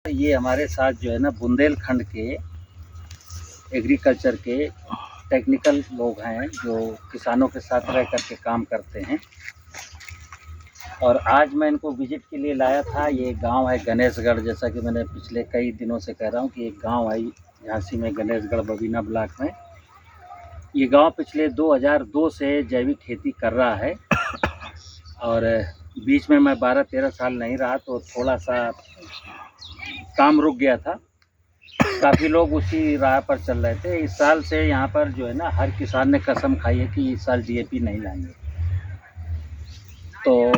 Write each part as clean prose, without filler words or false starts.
ये हमारे साथ जो है ना बुंदेलखंड के एग्रीकल्चर के टेक्निकल लोग हैं जो किसानों के साथ रह कर के काम करते हैं। और आज मैं इनको विज़िट के लिए लाया था। ये गांव है गणेशगढ़, जैसा कि मैंने पिछले कई दिनों से कह रहा हूँ कि एक गांव है झांसी में, गणेशगढ़ बबीना ब्लॉक में। ये गांव पिछले 2002 से जैविक खेती कर रहा है और बीच में मैं 12-13 साल नहीं रहा तो थोड़ा सा काम रुक गया था। काफ़ी लोग उसी राह पर चल रहे थे। इस साल से यहाँ पर जो है ना हर किसान ने कसम खाई है कि इस साल डीएपी नहीं लाएंगे। तो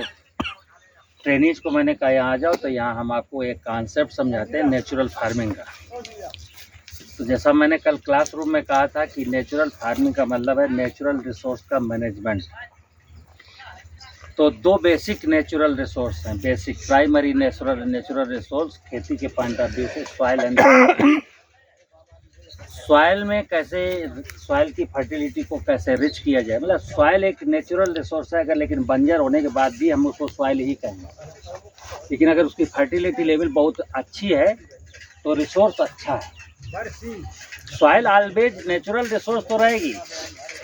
ट्रेनीज को मैंने कहा यहाँ आ जाओ, तो यहाँ हम आपको एक कॉन्सेप्ट समझाते हैं नेचुरल फार्मिंग का। तो जैसा मैंने कल क्लासरूम में कहा था कि नेचुरल फार्मिंग का मतलब है नेचुरल रिसोर्स का मैनेजमेंट। तो दो बेसिक नेचुरल रिसोर्स हैं, बेसिक प्राइमरी नेचुरल रिसोर्स खेती के पॉइंट ऑफ व्यू से सॉइल एंड सॉइल में कैसे सॉइल की फर्टिलिटी को कैसे रिच किया जाए। मतलब सॉइल एक नेचुरल रिसोर्स है अगर, लेकिन बंजर होने के बाद भी हम उसको सॉइल ही कहेंगे। लेकिन अगर उसकी फर्टिलिटी लेवल बहुत अच्छी है तो रिसोर्स अच्छा है। सॉइल ऑलवेज नेचुरल रिसोर्स तो रहेगी,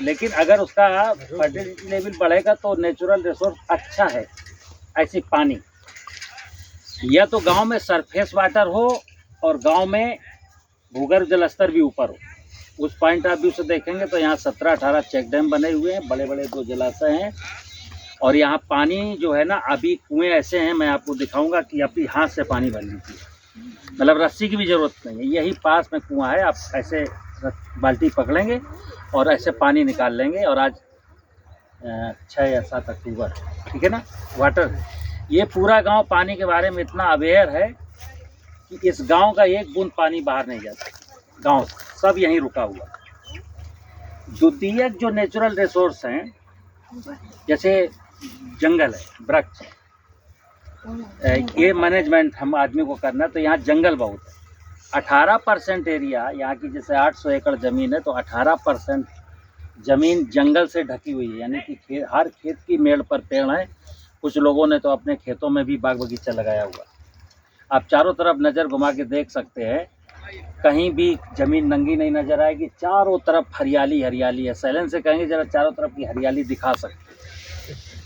लेकिन अगर उसका फर्टिलिटी लेवल बढ़ेगा तो नेचुरल रिसोर्स अच्छा है। ऐसे पानी या तो गांव में सरफेस वाटर हो और गांव में भूगर्भ जल स्तर भी ऊपर हो। उस पॉइंट ऑफ व्यू से देखेंगे तो यहाँ 17-18 चेक डैम बने हुए हैं, बड़े बड़े 2 जलाशय हैं। और यहाँ पानी जो है ना, अभी कुएँ ऐसे हैं, मैं आपको दिखाऊंगा कि अपनी हाथ से पानी भर लीजिए, मतलब रस्सी की भी ज़रूरत नहीं है। यही पास में कुआँ है, आप ऐसे बाल्टी पकड़ेंगे और ऐसे पानी निकाल लेंगे। और आज 6 या 7 अक्टूबर, ठीक है ना। वाटर, ये पूरा गांव पानी के बारे में इतना अवेयर है कि इस गांव का एक बूंद पानी बाहर नहीं जाता गांव से, सब यहीं रुका हुआ। द्वितीयक जो नेचुरल रिसोर्स हैं, जैसे जंगल है, वृक्ष, ये मैनेजमेंट हम आदमी को करना है। तो यहाँ जंगल बहुत है। 18% एरिया यहाँ की, जैसे 800 एकड़ ज़मीन है तो 18% ज़मीन जंगल से ढकी हुई है। यानी कि हर खेत की मेड़ पर पेड़ हैं। कुछ लोगों ने तो अपने खेतों में भी बाग बगीचा लगाया हुआ। आप चारों तरफ नज़र घुमा के देख सकते हैं, कहीं भी ज़मीन नंगी नहीं नज़र आएगी। चारों तरफ हरियाली हरियाली है। सैलेंस से कहेंगे जरा चारों तरफ की हरियाली दिखा सकते।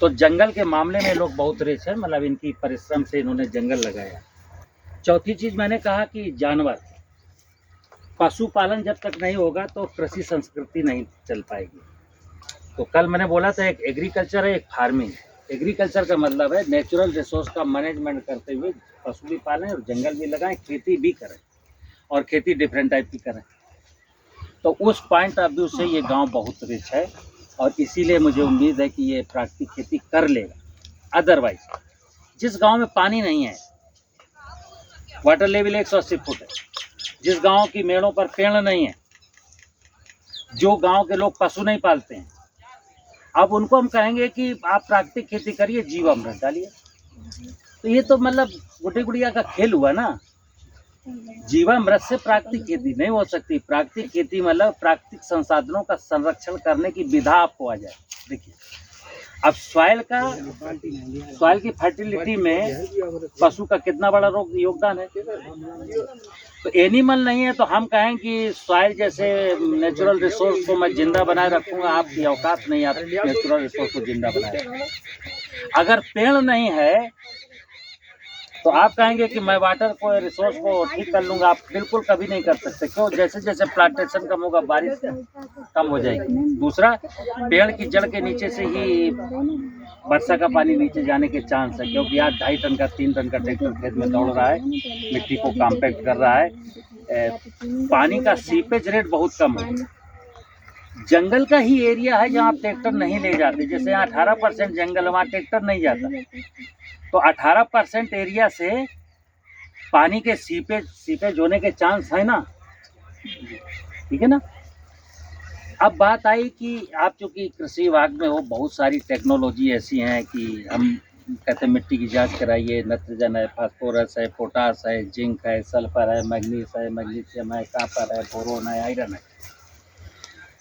तो जंगल के मामले में लोग बहुत रिच हैं, मतलब इनकी परिश्रम से इन्होंने जंगल लगाया। चौथी चीज़ मैंने कहा कि जानवर, पशुपालन जब तक नहीं होगा तो कृषि संस्कृति नहीं चल पाएगी। तो कल मैंने बोला था एक एग्रीकल्चर है, एक फार्मिंग। एग्रीकल्चर का मतलब है नेचुरल रिसोर्स का मैनेजमेंट करते हुए पशु भी पालें और जंगल भी लगाएं, खेती भी करें, और खेती डिफरेंट टाइप की करें। तो उस पॉइंट ऑफ व्यू से ये गांव बहुत रिच है और इसीलिए मुझे उम्मीद है कि ये प्राकृतिक खेती कर लेगा। अदरवाइज जिस गांव में पानी नहीं है, वाटर लेवल 180 फुट है, जिस गांव की मेड़ों पर पेड़ नहीं है, जो गांव के लोग पशु नहीं पालते हैं, अब उनको हम कहेंगे कि आप प्राकृतिक खेती करिए, जीवामृत डालिए। तो ये तो मतलब गुड्डी गुड़िया का खेल हुआ ना। जीवामृत से प्राकृतिक खेती नहीं हो सकती। प्राकृतिक खेती मतलब प्राकृतिक संसाधनों का संरक्षण करने की विधा आपको आ जाए। देखिए, अब सॉइल की फर्टिलिटी में पशु का कितना बड़ा योगदान है। तो एनिमल नहीं है तो हम कहें कि सॉइल जैसे नेचुरल रिसोर्स को मैं जिंदा बनाए रखूँगा, आपकी औकात नहीं, आप नेचुरल रिसोर्स को जिंदा बनाए। अगर पेड़ नहीं है तो आप कहेंगे कि मैं वाटर को, रिसोर्स को ठीक कर लूँगा। आप बिल्कुल कभी नहीं कर सकते। क्यों? जैसे जैसे प्लांटेशन कम होगा, बारिश कम हो जाएगी। दूसरा, पेड़ की जड़ के नीचे से ही वर्षा का पानी नीचे जाने के चांस है, क्योंकि आज 2.5 टन का 3 टन का ट्रैक्टर खेत में दौड़ रहा है, मिट्टी को कॉम्पैक्ट कर रहा है। पानी का सीपेज रेट बहुत कम है। जंगल का ही एरिया है जहाँ ट्रैक्टर नहीं ले जाते। जैसे यहाँ 18% जंगल, वहाँ ट्रैक्टर नहीं जाता। तो 18% एरिया से पानी के सीपेज होने के चांस है ना, ठीक है ना। अब बात आई कि आप चूँकि कृषि विभाग में हो, बहुत सारी टेक्नोलॉजी ऐसी हैं कि हम कहते हैं मिट्टी की जांच कराइए, नत्रजन है, फास्फोरस है, पोटास है, जिंक है, सल्फर है, मैग्नीशियम है, कॉपर है, बोरोन है, आयरन है।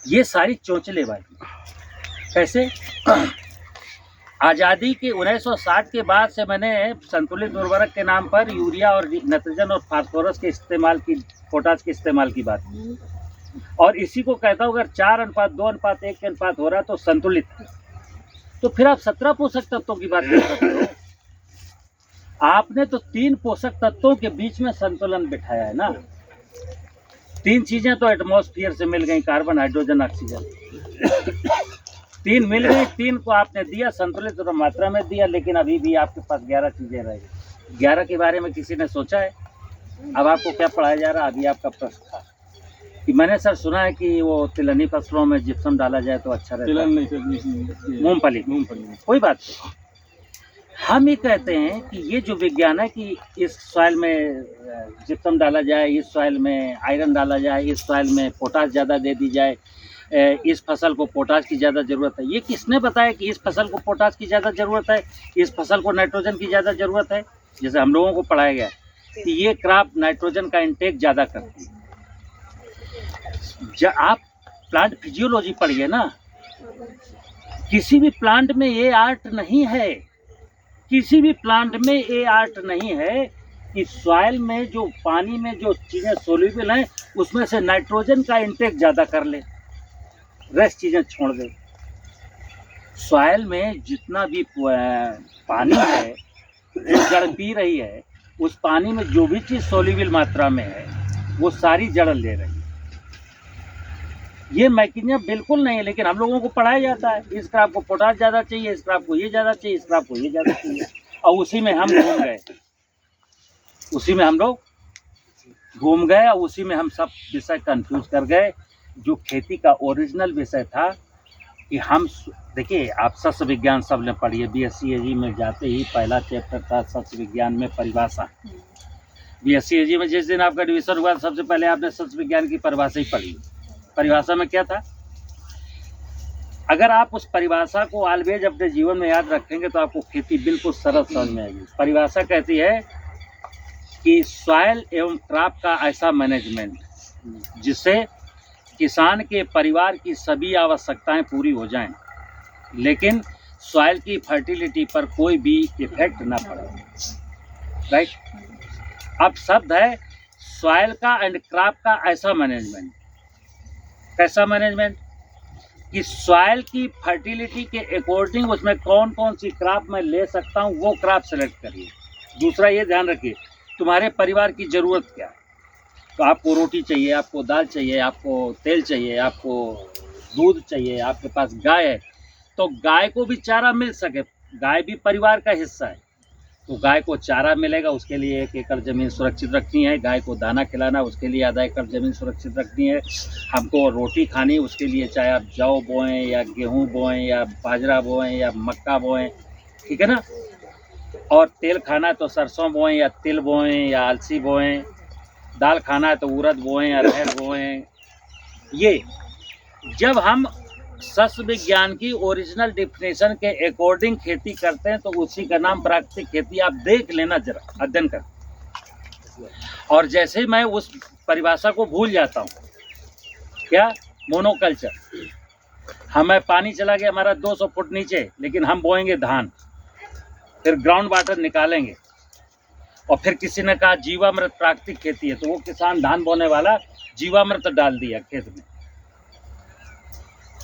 ये सारी चोंचलेबाजी। कैसे? आज़ादी के 1960 के बाद से मैंने संतुलित उर्वरक के नाम पर यूरिया और नाइट्रोजन और फास्फोरस के इस्तेमाल की, पोटाश के इस्तेमाल की बात की। और इसी को कहता हूँ, अगर 4:2:1 के अनुपात हो रहा है तो संतुलित है। तो फिर आप 17 पोषक तत्वों की बात कर सकते हो। आपने तो 3 पोषक तत्वों के बीच में संतुलन बिठाया है ना। 3 चीजें तो एटमॉस्फेयर से मिल गई, कार्बन, हाइड्रोजन, ऑक्सीजन। 3 मिल गई, 3 को आपने दिया, संतुलित मात्रा में दिया, लेकिन अभी भी आपके पास 11 चीजें रह गई। 11 के बारे में किसी ने सोचा है? अब आपको क्या पढ़ाया जा रहा है? अभी आपका प्रश्न था कि मैंने सर सुना है कि वो तिलहनी फसलों में जिप्सम डाला जाए तो अच्छा रहता है। मूंगफली, कोई बात नहीं। हम ये कहते हैं कि ये जो विज्ञान है कि इस सॉइल में जिप्सम डाला जाए, इस सॉइल में आयरन डाला जाए, इस सॉइल में पोटाश ज़्यादा दे दी जाए, इस फसल को पोटाश की ज़्यादा ज़रूरत है। ये किसने बताया कि इस फसल को पोटाश की ज़्यादा ज़रूरत है, इस फसल को नाइट्रोजन की ज़्यादा ज़रूरत है? जैसे हम लोगों को पढ़ाया गया कि ये क्रॉप नाइट्रोजन का इंटेक ज़्यादा करती है। जब आप प्लांट फिजियोलॉजी पढ़िए ना, किसी भी प्लांट में ये आर्ट नहीं है, किसी भी प्लांट में ये आर्ट नहीं है कि सॉइल में जो पानी में जो चीज़ें सोल्यूबल हैं उसमें से नाइट्रोजन का इंटेक ज़्यादा कर ले, रेस्ट चीज़ें छोड़ दे। सॉइल में जितना भी पानी है, जो जड़ पी रही है, उस पानी में जो भी चीज़ सोल्यूबल मात्रा में है वो सारी जड़ ले रही है। ये मैकेनिज्म बिल्कुल नहीं है, लेकिन हम लोगों को पढ़ाया जाता है, इस क्रॉप को पोटाश ज़्यादा चाहिए, इस क्रॉप को ये ज़्यादा चाहिए, इस क्रॉप को ये ज़्यादा चाहिए, और उसी में हम घूम गए, उसी में हम लोग घूम गए, और उसी में हम सब विषय कंफ्यूज कर गए। जो खेती का ओरिजिनल विषय था कि हम देखिए, आप सस्य विज्ञान सब ने पढ़िए, BSc AG में जाते ही पहला चैप्टर था सस्य विज्ञान में परिभाषा। BSc AG में जिस दिन आपका एडमिशन हुआ सबसे पहले आपने सस्य विज्ञान की परिभाषा ही पढ़ी। परिभाषा में क्या था? अगर आप उस परिभाषा को ऑलवेज अपने जीवन में याद रखेंगे तो आपको खेती बिल्कुल सरल समझ में आएगी। परिभाषा कहती है कि सॉइल एवं क्रॉप का ऐसा मैनेजमेंट जिससे किसान के परिवार की सभी आवश्यकताएं पूरी हो जाएं, लेकिन सॉइल की फर्टिलिटी पर कोई भी इफेक्ट ना पड़े। राइट? अब शब्द है सॉइल का एंड क्रॉप का ऐसा मैनेजमेंट। कैसा मैनेजमेंट? कि सॉइल की फर्टिलिटी के अकॉर्डिंग उसमें कौन कौन सी क्रॉप मैं ले सकता हूँ वो क्रॉप सेलेक्ट करिए। दूसरा ये ध्यान रखिए, तुम्हारे परिवार की ज़रूरत क्या है। तो आपको रोटी चाहिए, आपको दाल चाहिए, आपको तेल चाहिए, आपको दूध चाहिए, आपके पास गाय है, तो गाय को भी चारा मिल सके, गाय भी परिवार का हिस्सा है, तो गाय को चारा मिलेगा, उसके लिए 1 एकड़ ज़मीन सुरक्षित रखनी है। गाय को दाना खिलाना, उसके लिए आधा एकड़ ज़मीन सुरक्षित रखनी है। हमको रोटी खानी, उसके लिए चाहे आप जौ बोएं या गेहूं बोएं या बाजरा बोएं या मक्का बोएं, ठीक है ना। और तेल खाना है तो सरसों बोएं या तिल बोएं या अलसी बोएं। दाल खाना है तो उड़द बोएं या अरहर बोएं। ये जब हम सस्य विज्ञान की ओरिजिनल डिफिनेशन के अकॉर्डिंग खेती करते हैं तो उसी का नाम प्राकृतिक खेती। आप देख लेना, जरा अध्ययन कर। और जैसे ही मैं उस परिभाषा को भूल जाता हूँ, क्या मोनोकल्चर, हमें पानी चला गया हमारा 200 फुट नीचे, लेकिन हम बोएंगे धान, फिर ग्राउंड वाटर निकालेंगे। और फिर किसी ने कहा जीवामृत प्राकृतिक खेती है, तो वो किसान धान बोने वाला जीवामृत डाल दिया खेत में।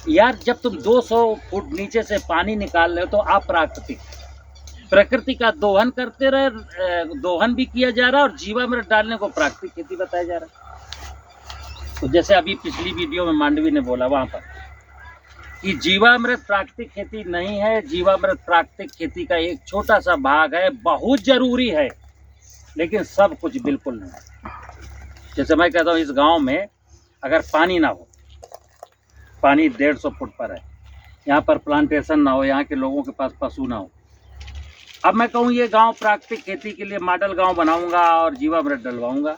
यार, जब तुम 200 फुट नीचे से पानी निकाल रहे हो तो आप प्राकृतिक, प्रकृति का दोहन करते रहे, दोहन भी किया जा रहा है और जीवामृत डालने को प्राकृतिक खेती बताया जा रहा है। तो जैसे अभी पिछली वीडियो में मांडवी ने बोला वहां पर कि जीवामृत प्राकृतिक खेती नहीं है, जीवामृत प्राकृतिक खेती का एक छोटा सा भाग है, बहुत जरूरी है, लेकिन सब कुछ बिल्कुल नहीं है। जैसे मैं कहता हूँ, इस गांव में अगर पानी ना हो, पानी 150 फुट पर है, यहाँ पर प्लांटेशन ना हो, यहाँ के लोगों के पास पशु ना हो, अब मैं कहूँ ये गांव प्राकृतिक खेती के लिए मॉडल गांव बनाऊंगा और जीवामृत डलवाऊंगा,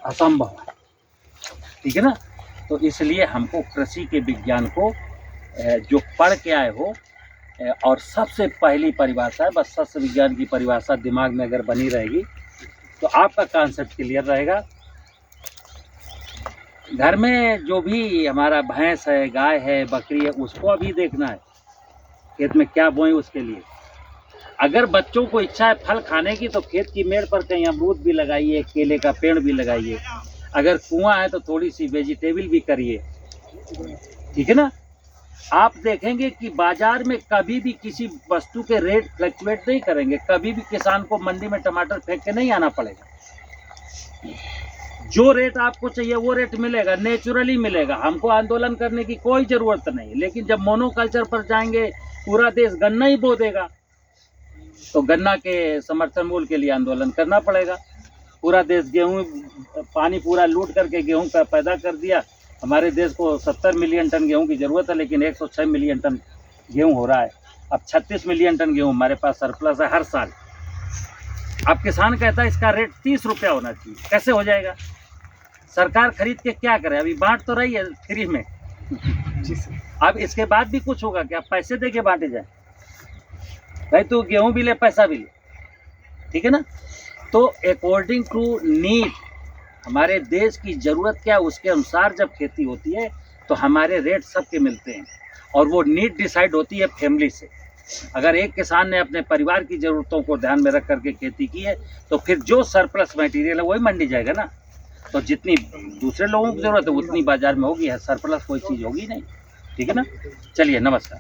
असंभव है। ठीक है ना। तो इसलिए हमको कृषि के विज्ञान को जो पढ़ के आए हो, और सबसे पहली परिभाषा है, बस सस्य विज्ञान की परिभाषा दिमाग में अगर बनी रहेगी तो आपका कॉन्सेप्ट क्लियर रहेगा। घर में जो भी हमारा भैंस है, गाय है, बकरी है, उसको अभी देखना है खेत में क्या बोएं उसके लिए। अगर बच्चों को इच्छा है फल खाने की तो खेत की मेड़ पर कहीं अमरूद भी लगाइए, केले का पेड़ भी लगाइए। अगर कुआं है तो थोड़ी सी वेजिटेबल भी करिए, ठीक है ना। आप देखेंगे कि बाजार में कभी भी किसी वस्तु के रेट फ्लक्चुएट नहीं करेंगे, कभी भी किसान को मंडी में टमाटर फेंक के नहीं आना पड़ेगा। जो रेट आपको चाहिए वो रेट मिलेगा, नेचुरली मिलेगा। हमको आंदोलन करने की कोई जरूरत नहीं। लेकिन जब मोनोकल्चर पर जाएंगे, पूरा देश गन्ना ही बो देगा, तो गन्ना के समर्थन मूल्य के लिए आंदोलन करना पड़ेगा। पूरा देश गेहूं, पानी पूरा लूट करके गेहूं का पैदा कर दिया। हमारे देश को 70 मिलियन टन गेहूं की जरूरत है, लेकिन 106 मिलियन टन गेहूं हो रहा है। अब 36 मिलियन टन गेहूं हमारे पास सरप्लस है हर साल। अब किसान कहता है इसका रेट 30 रुपया होना चाहिए, कैसे हो जाएगा? सरकार खरीद के क्या करे? अभी बांट तो रही है फ्री में। अब इसके बाद भी कुछ होगा क्या? पैसे दे के बांटे जाए भाई, तू गेहूं भी ले पैसा भी ले, ठीक है ना। तो अकॉर्डिंग टू नीड, हमारे देश की ज़रूरत क्या है उसके अनुसार जब खेती होती है तो हमारे रेट सबके मिलते हैं। और वो नीड डिसाइड होती है फैमिली से। अगर एक किसान ने अपने परिवार की ज़रूरतों को ध्यान में रख करके खेती की है तो फिर जो सरप्लस मटेरियल है वही मंडी जाएगा ना। तो जितनी दूसरे लोगों की ज़रूरत है उतनी बाजार में होगी, सरप्लस कोई चीज़ होगी नहीं, ठीक है ना। चलिए, नमस्कार।